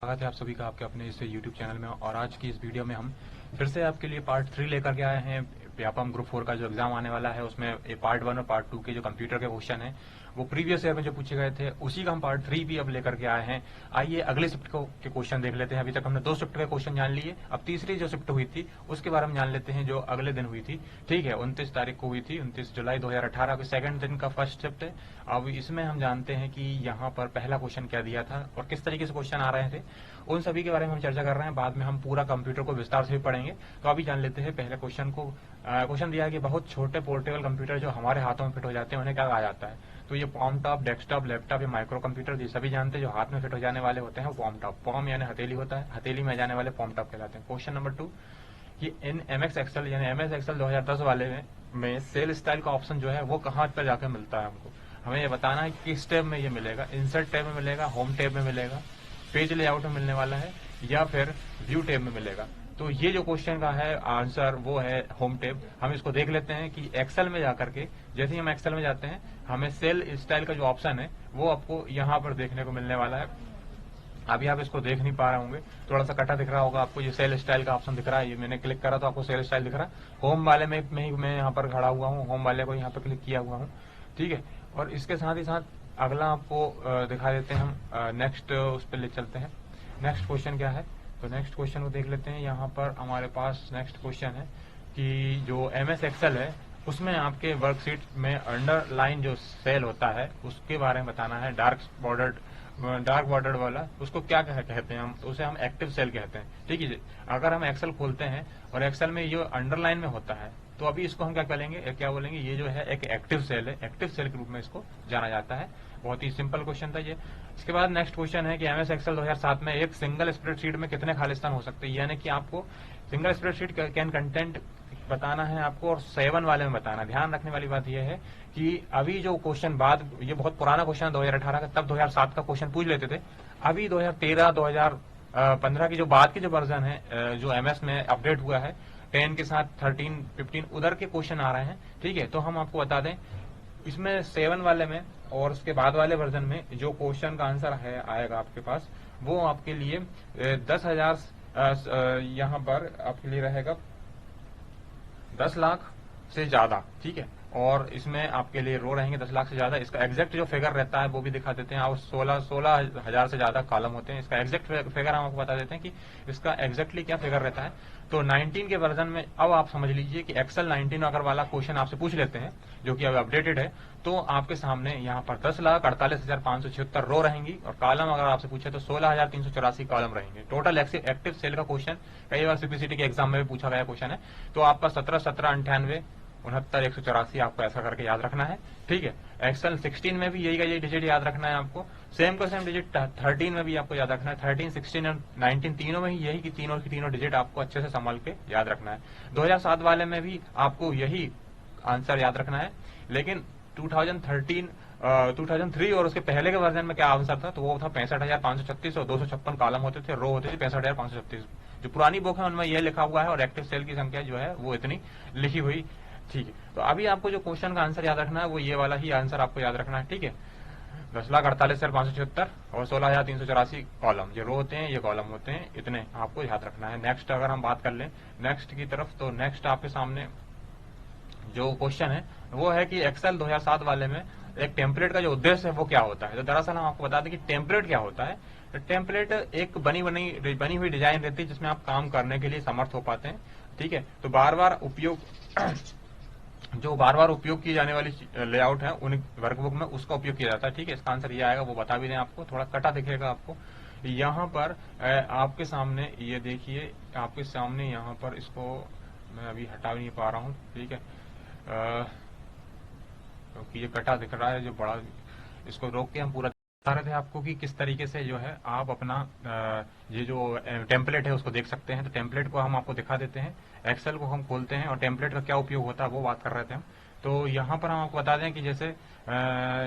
स्वागत है आप सभी का आपके अपने इस YouTube चैनल में। और आज की इस वीडियो में हम फिर से आपके लिए पार्ट 3 लेकर के आए हैं। व्यापम ग्रुप 4 का जो एग्जाम आने वाला है उसमें पार्ट 1 और पार्ट 2 के जो कंप्यूटर के क्वेश्चन हैं वो प्रीवियस ईयर में जो पूछे गए थे उसी का हम पार्ट 3 भी अब लेकर के आए हैं। आइए अगले शिफ्ट के क्वेश्चन देख लेते हैं। अभी तक हमने 2 शिफ्ट के क्वेश्चन जान लिए, अब तीसरी जो शिफ्ट हुई थी उसके बारे में जान लेते हैं जो अगले दिन हुई थी। ठीक है, 29 तारीख को हुई थी, 29 जुलाई 2018 के सेकंड दिन का फर्स्ट शिफ्ट है। अब इसमें हम जानते हैं कि यहाँ पर पहला क्वेश्चन क्या दिया था और किस तरीके से क्वेश्चन आ रहे थे, उन सभी के बारे में हम चर्चा कर रहे हैं। बाद में हम पूरा कंप्यूटर को विस्तार से भी पढ़ेंगे। तो अभी जान लेते हैं पहले क्वेश्चन को। क्वेश्चन दिया है कि बहुत छोटे पोर्टेबल कंप्यूटर जो हमारे हाथों में फिट हो जाते हैं उन्हें क्या कहा जाता है। तो ये पॉम टॉप, डेस्कटॉप, लैपटॉप या माइक्रो कंप्यूटर ये सभी जानते हैं जो हाथ में फिट हो जाने वाले होते हैं पॉम टॉप। पॉम यानी हथेली होता है, हथेली में जाने वाले पॉम टॉप कहलाते हैं। क्वेश्चन नंबर 2 कि इन एमएस एक्सेल यानी एमएस एक्सेल 2010 वाले में सेल स्टाइल का ऑप्शन जो है वो कहाँ पर जाकर मिलता है। हमको हमें ये बताना है किस टैब में ये मिलेगा। इंसर्ट टैब में मिलेगा, होम टैब में मिलेगा, पेज लेआउट में मिलने वाला है या फिर व्यू टैब में मिलेगा। तो ये जो क्वेश्चन का है आंसर वो है होम टैब। हम इसको देख लेते हैं कि एक्सेल में जाकर के जैसे ही हम एक्सेल में जाते हैं हमें सेल स्टाइल का जो ऑप्शन है वो आपको यहाँ पर देखने को मिलने वाला है। अभी आप इसको देख नहीं पा रहे होंगे, थोड़ा सा कटा दिख रहा होगा आपको। ये सेल स्टाइल का ऑप्शन दिख रहा है, ये मैंने क्लिक करा तो आपको सेल स्टाइल दिख रहा है। होम वाले में ही मैं यहाँ पर खड़ा हुआ हूँ, होम वाले को यहाँ पर क्लिक किया हुआ हूँ। ठीक है, और इसके साथ ही साथ अगला आपको दिखा देते हैं हम। नेक्स्ट उस पर ले चलते हैं। नेक्स्ट क्वेश्चन क्या है, तो नेक्स्ट क्वेश्चन को देख लेते हैं। यहाँ पर हमारे पास नेक्स्ट क्वेश्चन है कि जो एमएस एक्सेल है उसमें आपके वर्कशीट में अंडरलाइन जो सेल होता है उसके बारे में बताना है। डार्क बॉर्डर वाला उसको क्या कहते हैं हम, तो उसे हम एक्टिव सेल कहते हैं। ठीक है, अगर हम एक्सेल खोलते हैं और एक्सेल में ये अंडरलाइन में होता है तो अभी इसको हम क्या बोलेंगे, ये जो है एक एक्टिव सेल है। एक्टिव सेल के रूप में इसको जाना जाता है। बहुत ही सिंपल क्वेश्चन था ये। इसके बाद नेक्स्ट क्वेश्चन है कि एमएस एक्सेल 2007 में एक सिंगल स्प्रेडशीट में कितने खालिस्तान हो सकते हैं। यानी कि आपको सिंगल स्प्रेडशीट कैन कंटेंट बताना है आपको और 7 वाले में बताना। ध्यान रखने वाली बात यह है कि अभी जो क्वेश्चन बाद, ये बहुत पुराना क्वेश्चन है 2018 का, तब 2007 का क्वेश्चन पूछ लेते थे। अभी 2013 2015 की जो बाद की जो वर्जन है जो एमएस में अपडेट हुआ है 10 के साथ 13 15 उधर के क्वेश्चन आ रहे हैं। ठीक है, तो हम आपको बता दें इसमें 7 वाले में और उसके बाद वाले वर्जन में जो क्वेश्चन का आंसर है आएगा आपके पास वो आपके लिए 10,000 यहाँ पर आपके लिए रहेगा 10 लाख से ज्यादा। ठीक है, और इसमें आपके लिए रो रहेंगे 10 लाख से ज्यादा। इसका एग्जैक्ट जो फिगर रहता है वो भी दिखा देते हैं। और 16,000 से ज्यादा कॉलम होते हैं। इसका एग्जैक्ट फिगर हम आपको बता देते हैं कि इसका एग्जैक्टली क्या फिगर रहता है। तो 19 के वर्जन में अब आप समझ लीजिए कि एक्सेल 19 अगर वाला क्वेश्चन आपसे पूछ लेते हैं जो कि अब अपडेटेड है तो आपके सामने यहाँ पर 10,48,576 रो रहेंगी और कॉलम अगर आपसे पूछे तो 16,384 कॉलम रहेंगे। टोटल एक्टिव सेल का क्वेश्चन कई बार सीपीसीटी के एग्जाम में भी पूछा गया क्वेश्चन है। तो आपका 17,17,98 69,184 आपको ऐसा करके याद रखना है। ठीक है, एक्सेल 16 में भी यही डिजिट याद रखना है आपको। सेम टू सेम डिजिट 13 में भी आपको याद रखना है। 13, 16 और 19 तीनों में ही यही की तीनों डिजिट आपको अच्छे से संभाल के याद रखना है। 2007 वाले में भी आपको यही आंसर याद रखना है। लेकिन 2003 और उसके पहले के वर्जन में क्या आंसर था, तो वो था 65,536 और 256 कॉलम होते थे, रो होते थे 65,536। जो पुरानी बुक है उनमें यह लिखा हुआ है और एक्टिव सेल की संख्या जो है वो इतनी लिखी हुई। ठीक है, तो अभी आपको जो क्वेश्चन का आंसर याद रखना है वो ये वाला ही आंसर आपको याद रखना है। ठीक है, 10,48,576 और 16,384 कॉलम ये रो होते हैं, ये कॉलम होते हैं, इतने आपको याद रखना है। नेक्स्ट अगर हम बात कर लें नेक्स्ट की तरफ, तो नेक्स्ट आपके सामने जो क्वेश्चन है वो है कि एक्सेल 2007 वाले में एक टेम्पलेट का जो उद्देश्य है वो क्या होता है। तो दरअसल हम आपको बता दें कि टेम्पलेट क्या होता है। तो टेम्पलेट एक बनी हुई डिजाइन रहती है जिसमें आप काम करने के लिए समर्थ हो पाते हैं। ठीक है, तो बार बार उपयोग की जाने वाली लेआउट है उन वर्कबुक में उसका उपयोग किया जाता है। ठीक है, इसका आंसर ये आएगा, वो बता भी दें आपको, थोड़ा कटा दिखेगा आपको यहाँ पर। आपके सामने ये देखिए, आपके सामने यहाँ पर इसको मैं अभी हटा नहीं पा रहा हूँ। ठीक है, क्योंकि ये कटा दिख रहा है जो बड़ा, इसको रोक के हम पूरा बता रहे थे आपको कि किस तरीके से जो है आप अपना ये जो टेम्पलेट है उसको देख सकते हैं। तो टेम्पलेट को हम आपको दिखा देते हैं। एक्सेल को हम खोलते हैं और टेम्पलेट का क्या उपयोग होता है वो बात कर रहे थे हम। तो यहाँ पर हम आपको बता दें कि जैसे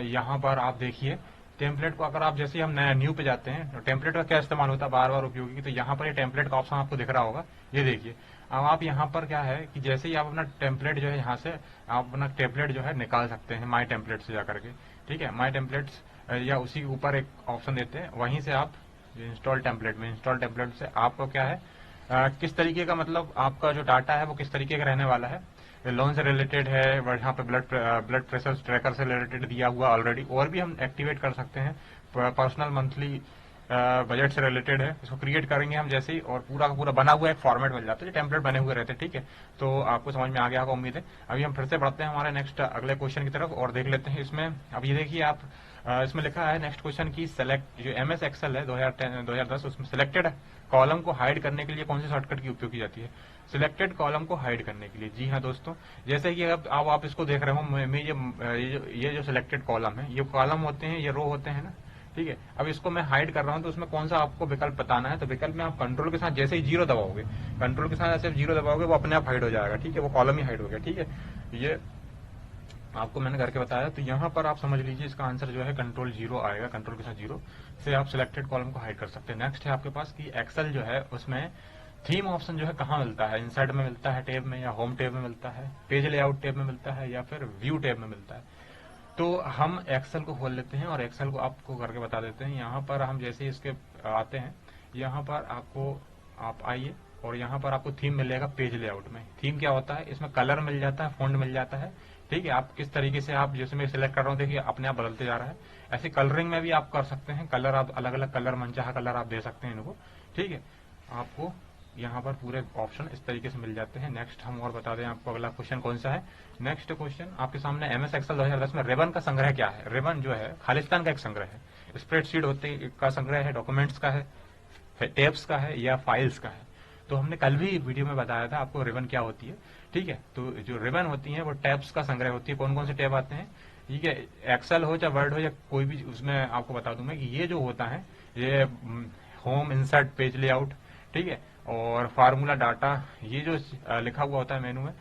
यहाँ पर आप देखिए टेम्पलेट को, अगर आप जैसे हम नया न्यू पे जाते हैं तो टेम्पलेट का क्या इस्तेमाल होता है बार बार उपयोगी। तो यहाँ पर ये टेम्पलेट का ऑप्शन आपको दिख रहा होगा, ये देखिए। अब आप यहाँ पर क्या है कि जैसे ही आप अपना टेम्पलेट जो है यहाँ से आप अपना टेम्पलेट जो है निकाल सकते हैं माई टेम्पलेट से जाकर के। ठीक है, माई टेम्पलेट्स या उसी के ऊपर एक ऑप्शन देते हैं, वहीं से आप इंस्टॉल टेम्पलेट में, इंस्टॉल टेम्पलेट से आपको क्या है किस तरीके का मतलब आपका जो डाटा है वो किस तरीके का रहने वाला है, लोन से रिलेटेड है, यहाँ पे ब्लड प्रेशर ट्रैकर से रिलेटेड दिया हुआ ऑलरेडी, और भी हम एक्टिवेट कर सकते हैं, पर्सनल मंथली बजट से रिलेटेड है, इसको क्रिएट करेंगे हम जैसे ही, और पूरा का पूरा बना हुआ एक फॉर्मेट मिल जाता है, टेम्पलेट बने हुए रहते हैं। ठीक है, तो आपको समझ में आ गया होगा उम्मीद है। अभी हम फिर से बढ़ते हैं हमारे नेक्स्ट अगले क्वेश्चन की तरफ और देख लेते हैं इसमें। अब ये देखिए आप इसमें लिखा है नेक्स्ट क्वेश्चन की सेलेक्ट, जो एमएस एक्सेल है 2010 उसमें सिलेक्टेड कॉलम को हाइड करने के लिए कौन सी शॉर्टकट की उपयोग की जाती है? सिलेक्टेड कॉलम को हाइड करने के लिए, जी हाँ दोस्तों, जैसे कि अब आप इसको देख रहे हो, मैं ये जो सिलेक्टेड कॉलम है, ये कॉलम होते हैं, ये रो होते हैं ना, ठीक है। अब इसको मैं हाइड कर रहा हूं तो उसमें कौन सा आपको विकल्प बताना है, तो विकल्प में आप कंट्रोल के साथ जैसे ही 0 दबाओगे, कंट्रोल के साथ ऐसे 0 दबाओगे वो अपने आप हाइड हो जाएगा। ठीक है, वो कॉलम ही हाइड हो गया। ठीक है, ये आपको मैंने करके बताया। तो यहाँ पर आप समझ लीजिए इसका आंसर जो है कंट्रोल 0 आएगा, कंट्रोल के साथ 0 से आप सिलेक्टेड कॉलम को हाइड कर सकते हैं। नेक्स्ट है आपके पास कि एक्सेल जो है उसमें थीम ऑप्शन जो है कहाँ मिलता है, इंसर्ट में मिलता है टैब में, या होम टैब में मिलता है, पेज लेआउट टैब में मिलता है, या फिर व्यू टैब में मिलता है। तो हम एक्सेल को खोल लेते हैं और एक्सेल को आपको करके बता देते हैं। यहाँ पर हम जैसे इसके आते हैं, यहाँ पर आपको आप आइए और यहाँ पर आपको थीम मिलेगा पेज लेआउट में। थीम क्या होता है, इसमें कलर मिल जाता है, फॉन्ट मिल जाता है। ठीक है, आप किस तरीके से आप जैसे मैं सिलेक्ट कर रहा हूँ, देखिए अपने आप बदलते जा रहा है। ऐसे कलरिंग में भी आप कर सकते हैं, कलर आप अलग अलग कलर, मनचाहा कलर आप दे सकते हैं इनको। ठीक है, आपको यहाँ पर पूरे ऑप्शन इस तरीके से मिल जाते हैं। नेक्स्ट हम और बता दें आपको अगला क्वेश्चन कौन सा है। नेक्स्ट क्वेश्चन आपके सामने एमएस एक्सेल 2010 में रिबन का संग्रह क्या है। रिबन जो है खालिस्तान का एक संग्रह है, स्प्रेडशीट होते का संग्रह है, डॉक्यूमेंट्स का है, टेब्स का है, या फाइल्स का है। तो हमने कल भी वीडियो में बताया था आपको रिबन क्या होती है। ठीक है, तो जो रिबन होती है वो टैब्स का संग्रह होती है। कौन कौन से टैब आते हैं, ठीक है, एक्सेल हो चाहे वर्ड हो या कोई भी, उसमें आपको बता दूं मैं कि ये जो होता है ये होम, इंसर्ट, पेज लेआउट, ठीक है, और फार्मूला, डाटा, ये जो लिखा हुआ होता है मेनू में,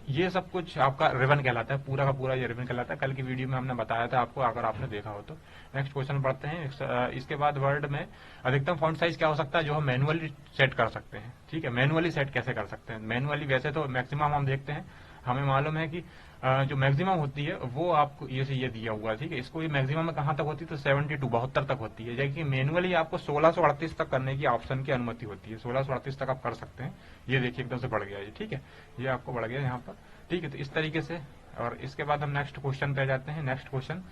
ये सब कुछ आपका रिबन कहलाता है, पूरा का पूरा ये रिबन कहलाता है। कल की वीडियो में हमने बताया था आपको, अगर आपने देखा हो तो। नेक्स्ट क्वेश्चन पढ़ते हैं। इसके बाद वर्ड में अधिकतम फॉन्ट साइज क्या हो सकता है जो हम मैनुअली सेट कर सकते हैं। ठीक है, मैनुअली सेट कैसे कर सकते हैं, मैनुअली वैसे तो मैक्सिमम हम देखते हैं, हमें मालूम है कि जो मैक्सिमम होती है वो आपको ये से ये दिया हुआ है। ठीक है, इसको ये मैक्सिमम में कहां तक होती है, तो 72 तक होती है, जबकि मैनुअली आपको 1638 तक करने की ऑप्शन की अनुमति होती है। 1638 तक आप कर सकते हैं। ये देखिए एकदम से बढ़ गया ये। ठीक है, ये आपको बढ़ गया यहाँ पर। ठीक है, तो इस तरीके से। और इसके बाद हम नेक्स्ट क्वेश्चन पे जाते हैं। नेक्स्ट क्वेश्चन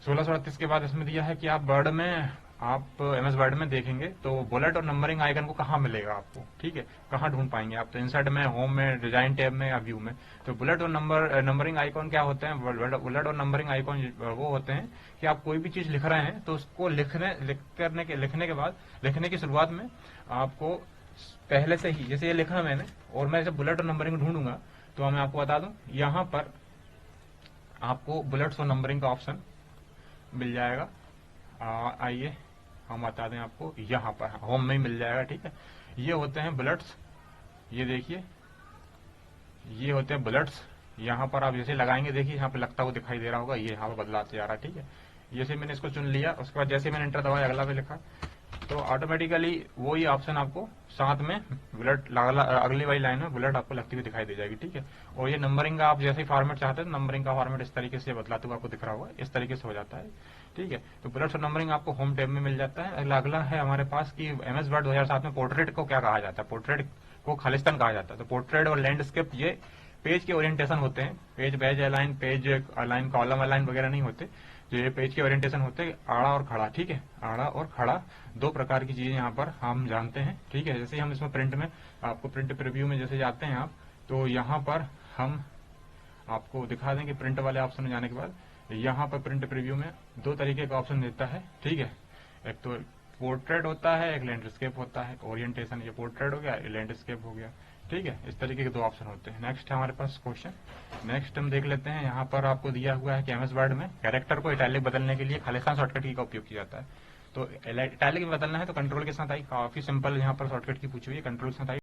1638 के बाद इसमें दिया है कि आप वर्ड में, आप एमएस वर्ड में देखेंगे तो बुलेट और नंबरिंग आइकन को कहाँ मिलेगा आपको। ठीक है, कहाँ ढूंढ पाएंगे आप, तो इंसर्ट में, होम में, डिजाइन टैब में, या व्यू में। तो बुलेट और नंबरिंग आइकन क्या होते हैं, बुलेट और नंबरिंग आइकन वो होते हैं कि आप कोई भी चीज लिख रहे हैं तो उसको लिखने के बाद, लिखने की शुरुआत में आपको पहले से ही, जैसे ये लिखा मैंने और मैं जब बुलेट और नंबरिंग ढूंढूंगा तो मैं आपको बता दूं, यहाँ पर आपको बुलेट्स और नंबरिंग का ऑप्शन मिल जाएगा। आइए हम बता दें आपको, यहाँ पर होम में ही मिल जाएगा। ठीक है, ये होते हैं बुलेट्स, ये देखिए ये होते हैं बुलेट्स। यहाँ पर आप जैसे लगाएंगे, देखिए यहाँ पे लगता हुआ दिखाई दे रहा होगा, ये यहाँ पर बदलाते जा रहा है। ठीक है, जैसे मैंने इसको चुन लिया, उसके बाद जैसे मैंने एंटर दबाया, अगला पे लिखा, तो ऑटोमेटिकली वो ही ऑप्शन आपको साथ में बुलेट, अगली वाली लाइन में बुलेट आपको लगती हुई दिखाई दे जाएगी। ठीक है, और ये नंबरिंग का आप जैसे ही फॉर्मेट चाहते हैं, नंबरिंग का फॉर्मेट इस तरीके से बदलाते हुए आपको दिख रहा होगा, इस तरीके से हो जाता है। ठीक है, तो बुलेट्स और नंबरिंग आपको होम टैब में मिल जाता है। अगला है हमारे पास कि एमएस वर्ड 2007 में पोर्ट्रेट को क्या कहा जाता है, पोर्ट्रेट को खालिस्तान कहा जाता है। तो पोर्ट्रेट और लैंडस्केप ये पेज के ओरिएंटेशन होते हैं, page align, page align, column align वगैरह नहीं होते, जो ये पेज के ओरिएंटेशन होते हैं, आड़ा और खड़ा। ठीक है, आड़ा और खड़ा दो प्रकार की चीजें यहाँ पर हम जानते हैं। ठीक है, जैसे हम इसमें प्रिंट में, आपको प्रिंट प्रीव्यू में जैसे जाते हैं आप, तो यहाँ पर हम आपको दिखा दें कि प्रिंट वाले ऑप्शन में जाने के बाद यहाँ पर प्रिंट प्रीव्यू में दो तरीके का ऑप्शन देता है। ठीक है, एक तो पोर्ट्रेट होता है, एक लैंडस्केप होता है। ओरिएंटेशन, ये पोर्ट्रेट हो गया, लैंडस्केप हो गया। ठीक है, इस तरीके के दो ऑप्शन होते हैं। नेक्स्ट है हमारे पास क्वेश्चन, नेक्स्ट हम देख लेते हैं। यहाँ पर आपको दिया हुआ है कि एमएस वर्ड में कैरेक्टर को इटैलिक बदलने के लिए खालिस्तान शॉर्टकट की का उपयोग किया जाता है। तो इटैलिक में बदलना है तो कंट्रोल के साथ आई, काफी सिंपल यहाँ पर शॉर्टकट की पूछी हुई है, कंट्रोल के साथ आई।